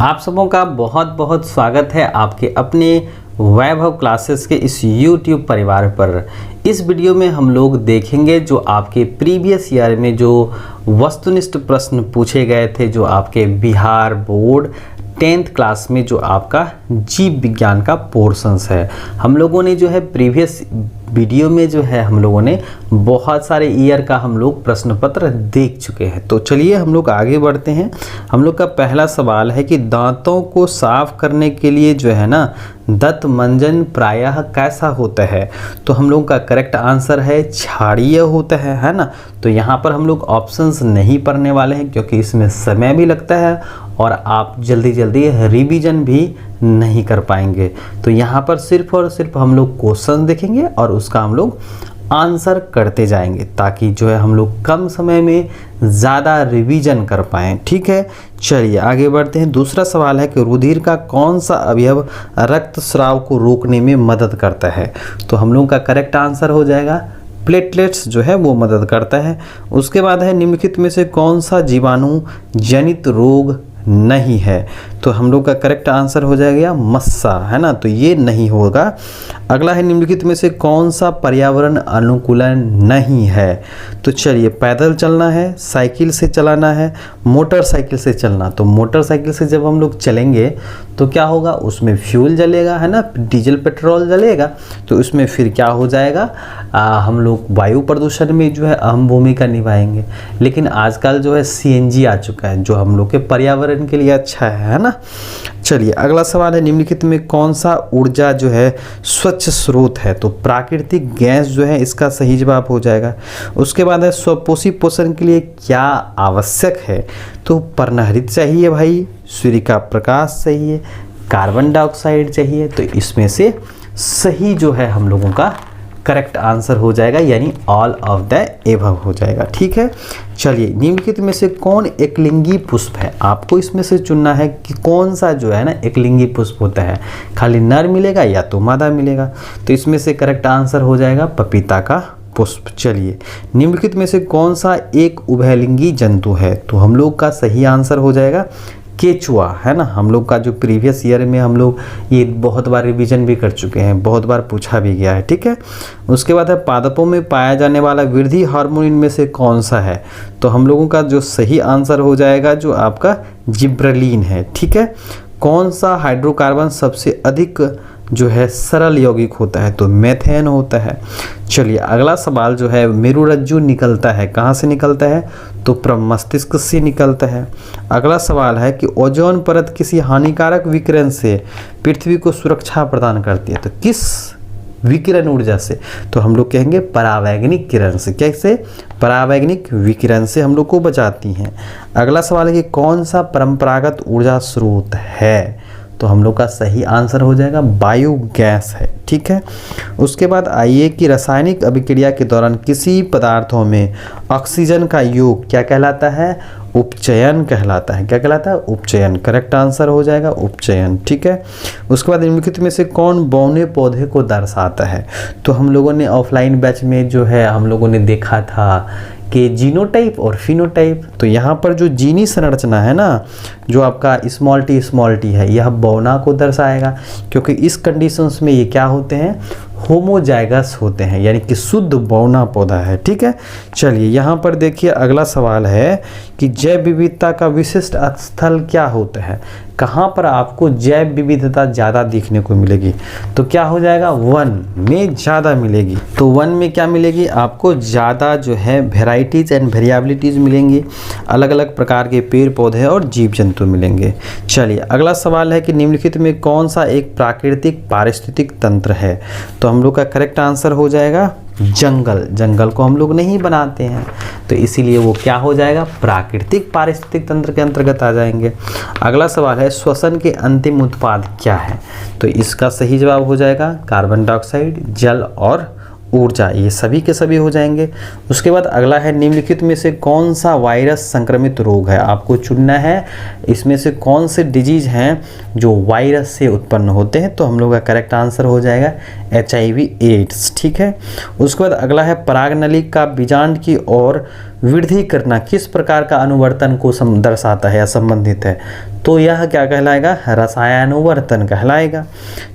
आप सबों का बहुत बहुत स्वागत है आपके अपने वैभव क्लासेस के इस YouTube परिवार पर। इस वीडियो में हम लोग देखेंगे जो आपके प्रीवियस ईयर में जो वस्तुनिष्ठ प्रश्न पूछे गए थे, जो आपके बिहार बोर्ड 10th क्लास में जो आपका जीव विज्ञान का पोर्शंस है। हम लोगों ने जो है प्रीवियस वीडियो में जो है हम लोगों ने बहुत सारे ईयर का हम लोग प्रश्न पत्र देख चुके हैं। तो चलिए हम लोग आगे बढ़ते हैं। हम लोग का पहला सवाल है कि दांतों को साफ करने के लिए जो है ना दंत मंजन प्रायः कैसा होता है। तो हम लोग का करेक्ट आंसर है क्षारीय होता है ना। तो यहाँ पर हम लोग ऑप्शंस नहीं पढ़ने वाले हैं क्योंकि इसमें समय भी लगता है और आप जल्दी जल्दी रिवीजन भी नहीं कर पाएंगे। तो यहाँ पर सिर्फ और सिर्फ हम लोग क्वेश्चन देखेंगे और उसका हम लोग आंसर करते जाएंगे ताकि जो है हम लोग कम समय में ज़्यादा रिवीजन कर पाएँ। ठीक है, चलिए आगे बढ़ते हैं। दूसरा सवाल है कि रुधिर का कौन सा अवयव रक्तस्राव को रोकने में मदद करता है। तो हम लोग का करेक्ट आंसर हो जाएगा प्लेटलेट्स जो है वो मदद करता है। उसके बाद है निम्नलिखित में से कौन सा जीवाणु जनित रोग नहीं है। तो हम लोग का करेक्ट आंसर हो जाएगा मस्सा, है ना। तो ये नहीं होगा। अगला है निम्नलिखित में से कौन सा पर्यावरण अनुकूलन नहीं है। तो चलिए पैदल चलना है, साइकिल से चलाना है, मोटरसाइकिल से चलना। तो मोटरसाइकिल से जब हम लोग चलेंगे तो क्या होगा, उसमें फ्यूल जलेगा, है ना, डीजल पेट्रोल जलेगा। तो उसमें फिर क्या हो जाएगा, हम लोग वायु प्रदूषण में जो है अहम भूमिका निभाएंगे। लेकिन आजकल जो है CNG आ चुका है जो हम लोग के पर्यावरण के लिए अच्छा है ना। चलिए अगला सवाल है निम्नलिखित में कौन सा ऊर्जा जो है स्वच्छ स्रोत है। तो प्राकृतिक गैस जो है इसका सही जवाब हो जाएगा। उसके बाद है स्वपोषी पोषण के लिए क्या आवश्यक है। तो पर्णहरित चाहिए भाई, सूर्य का प्रकाश चाहिए, कार्बन डाइऑक्साइड चाहिए। तो इसमें से सही जो है हम लोगों का करेक्ट आंसर हो जाएगा, यानी ऑल ऑफ द एबव हो जाएगा। ठीक है, चलिए निम्नलिखित में से कौन एकलिंगी पुष्प है। आपको इसमें से चुनना है कि कौन सा जो है ना एकलिंगी पुष्प होता है, खाली नर मिलेगा या तो मादा मिलेगा। तो इसमें से करेक्ट आंसर हो जाएगा पपीता का पुष्प। चलिए निम्नलिखित में से कौन सा एक उभयलिंगी जंतु है। तो हम लोग का सही आंसर हो जाएगा केचुआ, है ना। हम लोग का जो प्रीवियस ईयर में हम लोग ये बहुत बार रिवीजन भी कर चुके हैं, बहुत बार पूछा भी गया है। ठीक है, उसके बाद है पादपों में पाया जाने वाला वृद्धि हार्मोन इनमें से कौन सा है। तो हम लोगों का जो सही आंसर हो जाएगा जो आपका जिब्रेलिन है। ठीक है, कौन सा हाइड्रोकार्बन सबसे अधिक जो है सरल यौगिक होता है। तो मेथेन होता है। चलिए अगला सवाल जो है मेरुरज्जु निकलता है कहाँ से निकलता है। तो प्रमस्तिष्क से निकलता है। अगला सवाल है कि ओजोन परत किसी हानिकारक विकिरण से पृथ्वी को सुरक्षा प्रदान करती है। तो किस विकिरण ऊर्जा से। तो हम लोग कहेंगे परावैंगनिक किरण से। कैसे, परावैंगनिक विकिरण से हम लोग को बचाती हैं। अगला सवाल है कि कौन सा परंपरागत ऊर्जा स्रोत है। तो हम लोग का सही आंसर हो जाएगा बायोगैस है। ठीक है, उसके बाद आइए कि रासायनिक अभिक्रिया के दौरान किसी पदार्थों में ऑक्सीजन का योग क्या कहलाता है, उपचयन कहलाता है। क्या कहलाता है, उपचयन। करेक्ट आंसर हो जाएगा उपचयन। ठीक है, उसके बाद निम्नलिखित में से कौन बौने पौधे को दर्शाता है। तो हम लोगों ने ऑफलाइन बैच में जो है हम लोगों ने देखा था कि जीनोटाइप और फिनोटाइप। तो यहाँ पर जो जीनी संरचना है ना, जो आपका स्मॉल टी है, यह बौना को दर्शाएगा क्योंकि इस कंडीशंस में ये क्या होते हैं, होमोजाइगस होते हैं, यानी कि शुद्ध बौना पौधा है। ठीक है, चलिए यहाँ पर देखिए अगला सवाल है कि जैव विविधता का विशिष्ट स्थल क्या होता है। कहाँ पर आपको जैव विविधता ज़्यादा देखने को मिलेगी। तो क्या हो जाएगा, वन में ज़्यादा मिलेगी। तो वन में क्या मिलेगी, आपको ज़्यादा जो है वेराइटीज़ एंड वेरिएबिलिटीज़ मिलेंगी, अलग अलग प्रकार के पेड़ पौधे और जीव जंतु मिलेंगे। चलिए अगला सवाल है कि निम्नलिखित में कौन सा एक प्राकृतिक पारिस्थितिक तंत्र है। तो हम लोग का करेक्ट आंसर हो जाएगा जंगल। जंगल को हम लोग नहीं बनाते हैं तो इसीलिए वो क्या हो जाएगा, प्राकृतिक पारिस्थितिक तंत्र के अंतर्गत आ जाएंगे। अगला सवाल है श्वसन के अंतिम उत्पाद क्या है। तो इसका सही जवाब हो जाएगा कार्बन डाइऑक्साइड, जल और ऊर्जा, ये सभी के सभी हो जाएंगे। उसके बाद अगला है निम्नलिखित में से कौन सा वायरस संक्रमित रोग है। आपको चुनना है इसमें से कौन से डिजीज हैं जो वायरस से उत्पन्न होते हैं। तो हम लोग का करेक्ट आंसर हो जाएगा HIV एड्स। ठीक है, उसके बाद अगला है परागनली का बीजांड की ओर वृद्धि करना किस प्रकार का अनुवर्तन को दर्शाता है या संबंधित है, तो यह क्या कहलाएगा, रसायनुवर्तन कहलाएगा।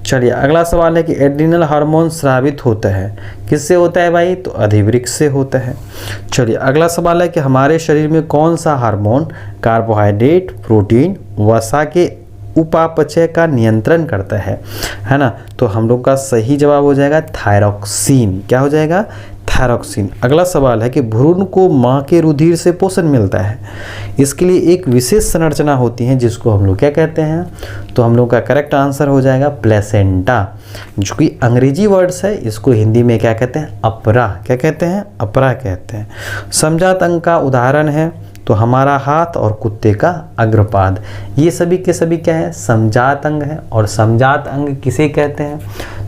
चलिए अगला सवाल है कि एड्रिनल हार्मोन स्रावित होता है, किससे होता है भाई, तो अधिवृक्क से होता है। चलिए अगला सवाल है कि हमारे शरीर में कौन सा हार्मोन कार्बोहाइड्रेट, प्रोटीन, वसा के उपापचय का नियंत्रण करता है ना, तो हम लोग का सही जवाब हो जाएगा थायरॉक्सिन। क्या हो जाएगा, थायरॉक्सिन। अगला सवाल है कि भ्रूण को माँ के रुधिर से पोषण मिलता है, इसके लिए एक विशेष संरचना होती है जिसको हम लोग क्या कहते हैं, तो हम लोग का करेक्ट आंसर हो जाएगा प्लेसेंटा, जो कि अंग्रेजी वर्ड्स है, इसको हिंदी में क्या कहते हैं, अपरा। क्या कहते हैं, अपरा कहते हैं। समजात अंग का उदाहरण है तो हमारा हाथ और कुत्ते का अग्रपाद, ये सभी के सभी क्या है, समजात अंग है। और समजात अंग किसे कहते हैं,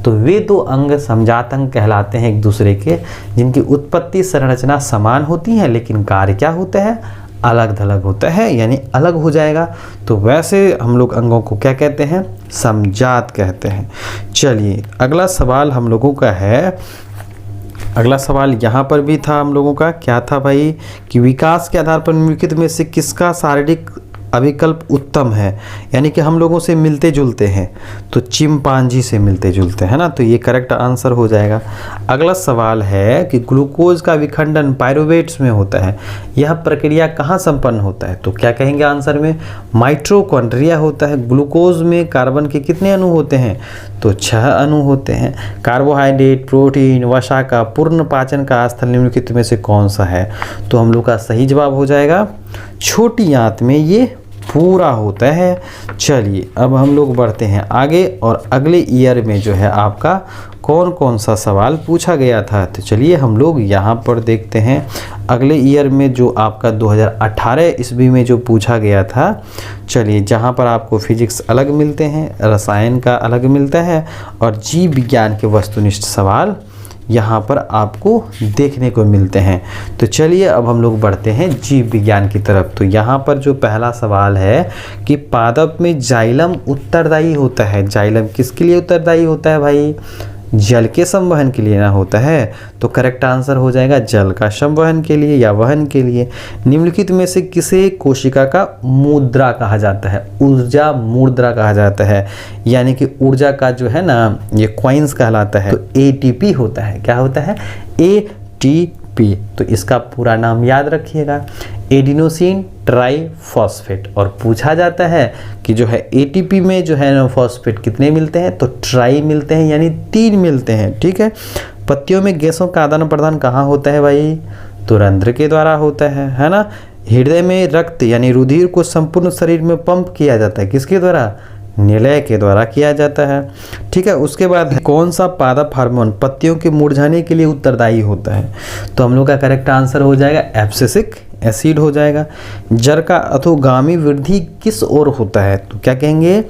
तो वे दो अंग समजात अंग कहलाते हैं एक दूसरे के, जिनकी उत्पत्ति संरचना समान होती है लेकिन कार्य क्या होता है, अलग थलग होता है, यानी अलग हो जाएगा। तो वैसे हम लोग अंगों को क्या कहते हैं, समजात कहते हैं। चलिए अगला सवाल हम लोगों का है, अगला सवाल यहाँ पर भी था हम लोगों का, क्या था भाई, कि विकास के आधार पर निम्नलिखित में से किसका शारीरिक अविकल्प उत्तम है, यानी कि हम लोगों से मिलते जुलते हैं, तो चिंपांजी से मिलते जुलते हैं ना, तो ये करेक्ट आंसर हो जाएगा। अगला सवाल है कि ग्लूकोज का विखंडन पायरुवेट्स में होता है, यह प्रक्रिया कहाँ संपन्न होता है, तो क्या कहेंगे आंसर में, माइटोकॉन्ड्रिया होता है। ग्लूकोज में कार्बन के कितने अणु होते हैं, तो 6 अणु होते हैं। कार्बोहाइड्रेट, प्रोटीन, वसा का पूर्ण पाचन का स्थल निम्नलिखित में से कौन सा है, तो हम लोग का सही जवाब हो जाएगा छोटी आंत में ये पूरा होता है। चलिए अब हम लोग बढ़ते हैं आगे, और अगले ईयर में जो है आपका कौन कौन सा सवाल पूछा गया था, तो चलिए हम लोग यहाँ पर देखते हैं। अगले ईयर में जो आपका 2018 ईस्वी में जो पूछा गया था, चलिए जहाँ पर आपको फिजिक्स अलग मिलते हैं, रसायन का अलग मिलता है, और जीव विज्ञान के वस्तुनिष्ठ सवाल यहाँ पर आपको देखने को मिलते हैं। तो चलिए अब हम लोग बढ़ते हैं जीव विज्ञान की तरफ। तो यहाँ पर जो पहला सवाल है कि पादप में जाइलम उत्तरदायी होता है, जाइलम किसके लिए उत्तरदायी होता है भाई, जल के संवहन के लिए ना होता है, तो करेक्ट आंसर हो जाएगा जल का संवहन के लिए या वहन के लिए। निम्नलिखित में से किसे कोशिका का मुद्रा कहा जाता है, ऊर्जा मुद्रा कहा जाता है, यानी कि ऊर्जा का जो है ना ये कॉइन्स कहलाता है, तो एटीपी होता है। क्या होता है, एटीपी। तो इसका पूरा नाम याद रखिएगा, एडिनोसिन ट्राइफॉस्फेट। और पूछा जाता है कि जो है एटीपी में जो है ना फॉस्फेट कितने मिलते हैं, तो ट्राई मिलते हैं, यानी 3 मिलते हैं। ठीक है, पत्तियों में गैसों का आदान प्रदान कहाँ होता है भाई, तो रंध्र के द्वारा होता है ना। हृदय में रक्त यानी रुधिर को संपूर्ण शरीर में पंप किया जाता है, किसके द्वारा, निलय के द्वारा किया जाता है। ठीक है, उसके बाद कौन सा पादप हार्मोन पत्तियों के मुरझाने के लिए उत्तरदायी होता है, तो हम लोग का करेक्ट आंसर हो जाएगा एब्सिसिक एसिड हो जाएगा। जड़ का अधोगामी वृद्धि किस ओर होता है, तो क्या कहेंगे,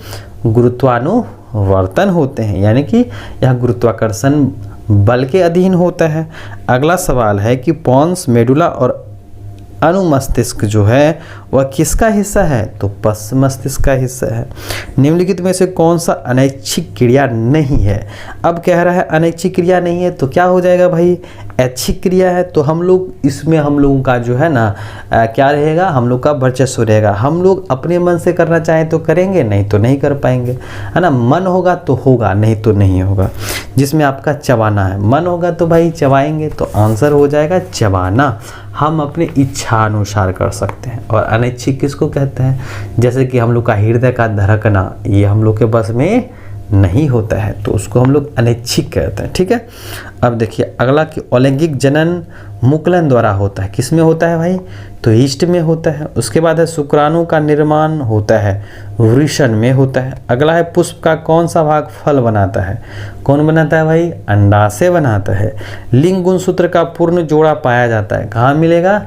गुरुत्वानुवर्तन होते हैं, यानी कि यह गुरुत्वाकर्षण बल के अधीन होता है। अगला सवाल है कि पोन्स, मेडुला और अनुमस्तिष्क जो है वह किसका हिस्सा है, तो पश्च मस्तिष्क का हिस्सा है। निम्नलिखित में से कौन सा अनैच्छिक क्रिया नहीं है, अब कह रहा है अनैच्छिक क्रिया नहीं है, तो क्या हो जाएगा भाई, ऐच्छिक क्रिया है। तो हम लोग इसमें हम लोगों का जो है ना क्या रहेगा, हम लोग का वर्चस्व रहेगा। हम लोग अपने मन से करना चाहें तो करेंगे, नहीं तो नहीं कर पाएंगे, है ना। मन होगा तो होगा, नहीं तो नहीं होगा। जिसमें आपका चबाना है, मन होगा तो भाई चबाएंगे, तो आंसर हो जाएगा चबाना। हम अपने इच्छा अनुसार कर सकते हैं। और अनैच्छिक किसको कहते हैं, जैसे कि हम लोग का हृदय का धड़कना, ये हम लोग के बस में नहीं होता है, तो उसको हम लोग अनैच्छिक कहते हैं। ठीक है, अब देखिए अगला कि अलैंगिक जनन मुकुलन द्वारा होता है, किस में होता है भाई, तो ईस्ट में होता है। उसके बाद है शुक्राणु का निर्माण होता है, वृषण में होता है। अगला है पुष्प का कौन सा भाग फल बनाता है, कौन बनाता है भाई, अंडाशय बनाता है। लिंग गुणसूत्र का पूर्ण जोड़ा पाया जाता है, कहाँ मिलेगा,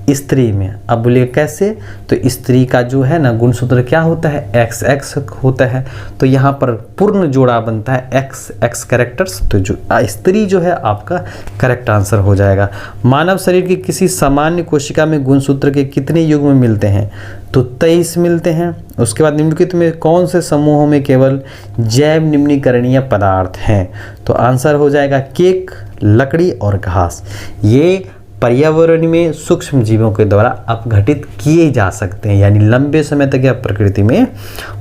स्त्री में। अब बोलिए कैसे, तो स्त्री का जो है ना गुणसूत्र क्या होता है, XX होता है, तो यहाँ पर पूर्ण जोड़ा बनता है XX कैरेक्टर्स, तो जो स्त्री जो है आपका करेक्ट आंसर हो जाएगा। मानव शरीर की किसी सामान्य कोशिका में गुणसूत्र के कितने युग्म मिलते हैं, तो 23 मिलते हैं। उसके बाद निम्नलिखित में कौन से समूहों में केवल जैव निम्नीकरणीय पदार्थ हैं, तो आंसर हो जाएगा केक, लकड़ी और घास। ये पर्यावरण में सूक्ष्म जीवों के द्वारा अपघटित किए जा सकते हैं, यानी लंबे समय तक यह प्रकृति में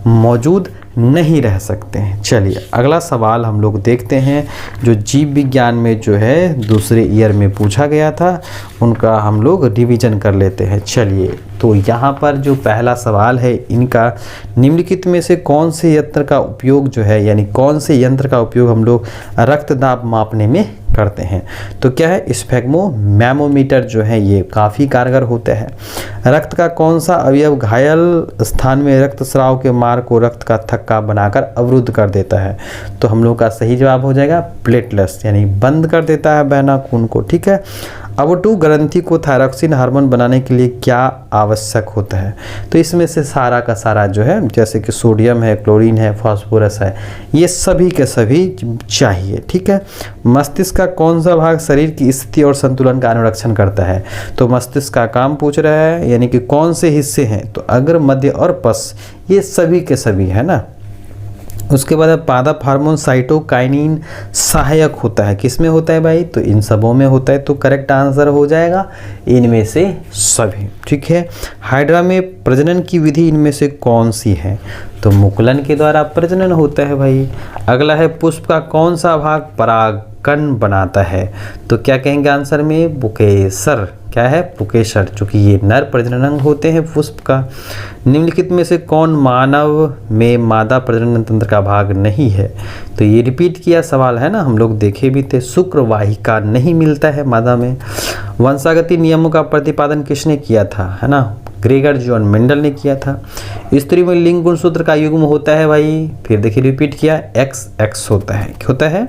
मौजूद नहीं रह सकते हैं। चलिए अगला सवाल हम लोग देखते हैं, जो जीव विज्ञान में जो है दूसरे ईयर में पूछा गया था, उनका हम लोग रिवीजन कर लेते हैं। चलिए तो यहाँ पर जो पहला सवाल है इनका, निम्नलिखित में से कौन से यंत्र का उपयोग जो है, यानी कौन से यंत्र का उपयोग हम लोग रक्तदाब मापने में करते हैं? तो क्या है, स्फेग्मोमीटर जो है ये काफ़ी कारगर होता है। रक्त का कौन सा अवयव घायल स्थान में रक्तस्राव के मार्ग को रक्त का थक्का बनाकर अवरुद्ध कर देता है? तो हम लोग का सही जवाब हो जाएगा प्लेटलेट्स, यानी बंद कर देता है बहना खून को। ठीक है। अब 2 ग्रंथि को थायरॉक्सिन हार्मोन बनाने के लिए क्या आवश्यक होता है? तो इसमें से सारा का सारा जो है, जैसे कि सोडियम है, क्लोरीन है, फास्फोरस है, ये सभी के सभी चाहिए। ठीक है। मस्तिष्क का कौन सा भाग शरीर की स्थिति और संतुलन का अनुरक्षण करता है? तो मस्तिष्क का काम पूछ रहा है, यानी कि कौन से हिस्से हैं? तो अग्र, मध्य और पश्च, ये सभी के सभी है ना। उसके बाद पादप हार्मोन साइटोकाइनिन सहायक होता है, किसमें होता है भाई? तो इन सबों में होता है। तो करेक्ट आंसर हो जाएगा इनमें से सभी। ठीक है। हाइड्रा में प्रजनन की विधि इनमें से कौन सी है? तो मुकुलन के द्वारा प्रजनन होता है भाई। अगला है, पुष्प का कौन सा भाग परागकण बनाता है? तो क्या कहेंगे आंसर में? पुकेसर। क्या है? पुकेसर, चूंकि ये नर प्रजनन होते हैं पुष्प का। निम्नलिखित में से कौन मानव में मादा प्रजनन तंत्र का भाग नहीं है? तो ये रिपीट किया सवाल है ना, हम लोग देखे भी थे। शुक्रवाहिका नहीं मिलता है मादा में। वंशागति नियमों का प्रतिपादन किसने किया था? है ना, ग्रेगर जॉन मेंडल ने किया था। स्त्री में लिंग गुणसूत्र का युग्म होता है भाई, फिर देखिए रिपीट किया, XX होता है।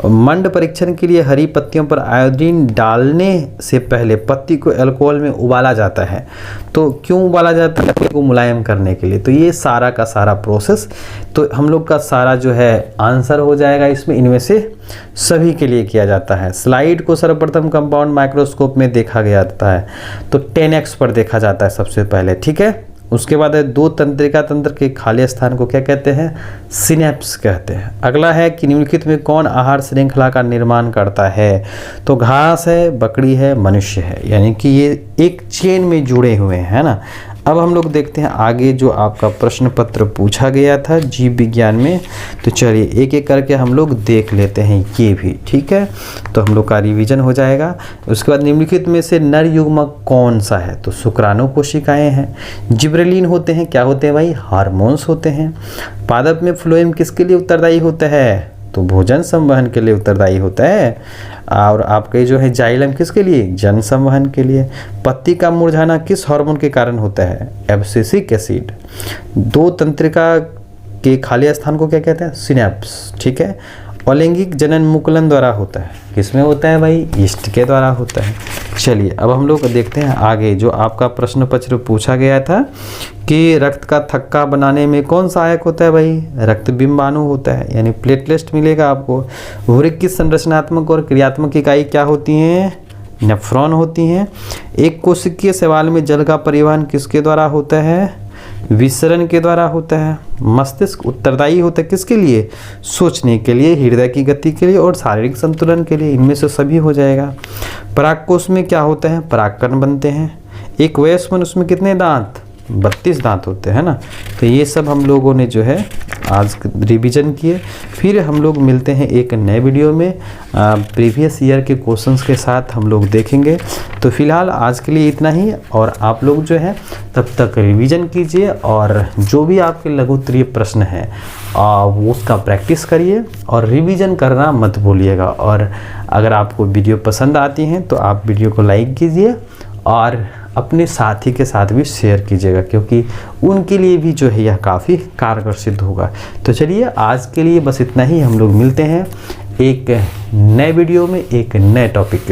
मंड परीक्षण के लिए हरी पत्तियों पर आयोडीन डालने से पहले पत्ती को अल्कोहल में उबाला जाता है। तो क्यों उबाला जाता है? पत्ती को मुलायम करने के लिए। तो ये सारा का सारा प्रोसेस, तो हम लोग का सारा जो है आंसर हो जाएगा इसमें, इनमें से सभी के लिए किया जाता है। स्लाइड को सर्वप्रथम कंपाउंड माइक्रोस्कोप में देखा गया था है, तो 10x पर देखा जाता है सबसे पहले। ठीक है। उसके बाद है, 2 तंत्रिका तंत्र के खाली स्थान को क्या कहते हैं? सिनेप्स कहते हैं। अगला है कि निम्नलिखित में कौन आहार श्रृंखला का निर्माण करता है? तो घास है, बकरी है, मनुष्य है, यानी कि ये एक चेन में जुड़े हुए हैं, है ना। अब हम लोग देखते हैं आगे जो आपका प्रश्न पत्र पूछा गया था जीव विज्ञान में। तो चलिए एक एक करके हम लोग देख लेते हैं ये भी। ठीक है। तो हम लोग का रिवीजन हो जाएगा। उसके बाद निम्नलिखित में से नर युग्मक कौन सा है? तो शुक्राणु कोशिकाएं हैं। जिब्रेलिन होते हैं, क्या होते हैं भाई? हार्मोन्स होते हैं। पादप में फ्लोएम किसके लिए उत्तरदायी होता है? तो भोजन संवहन के लिए उत्तरदायी होता है। और आपके जो है जाइलम किसके लिए? जन संवहन के लिए। पत्ती का मुरझाना किस हार्मोन के कारण होता है? Abscisic acid. 2 तंत्रिका के खाली स्थान को क्या कहते हैं? सिनेप्स। ठीक है। अलैंगिक जनन मुकुलन द्वारा होता है, किसमें होता है भाई? ईस्ट के द्वारा होता है। चलिए अब हम लोग देखते हैं आगे जो आपका प्रश्न पत्र पूछा गया था कि रक्त का थक्का बनाने में कौन सहायक होता है भाई? रक्त बिंबाणु होता है, यानी प्लेटलेट्स मिलेगा आपको। वृक्क की संरचनात्मक और क्रियात्मक इकाई क्या होती हैं? नेफ्रॉन होती हैं। एक कोशिकीय शैवाल में जल का परिवहन किसके द्वारा होता है? विसरण के द्वारा होता है। मस्तिष्क उत्तरदायी होता है किसके लिए? सोचने के लिए, हृदय की गति के लिए और शारीरिक संतुलन के लिए। इनमें से सभी हो जाएगा। परागकोश में क्या होता है? परागकण बनते हैं। एक वयस्क मनुष्य में कितने दांत? 32 दांत होते हैं ना। तो ये सब हम लोगों ने जो है आज रिवीजन किए। फिर हम लोग मिलते हैं एक नए वीडियो में प्रीवियस ईयर के क्वेश्चंस के साथ हम लोग देखेंगे। तो फिलहाल आज के लिए इतना ही, और आप लोग जो है तब तक रिवीजन कीजिए और जो भी आपके लघु उत्तरीय प्रश्न है वो उसका प्रैक्टिस करिए और रिवीजन करना मत भूलिएगा। और अगर आपको वीडियो पसंद आती हैं तो आप वीडियो को लाइक कीजिए और अपने साथी के साथ भी शेयर कीजिएगा, क्योंकि उनके लिए भी जो है यह काफ़ी कारगर सिद्ध होगा। तो चलिए आज के लिए बस इतना ही। हम लोग मिलते हैं एक नए वीडियो में एक नए टॉपिक के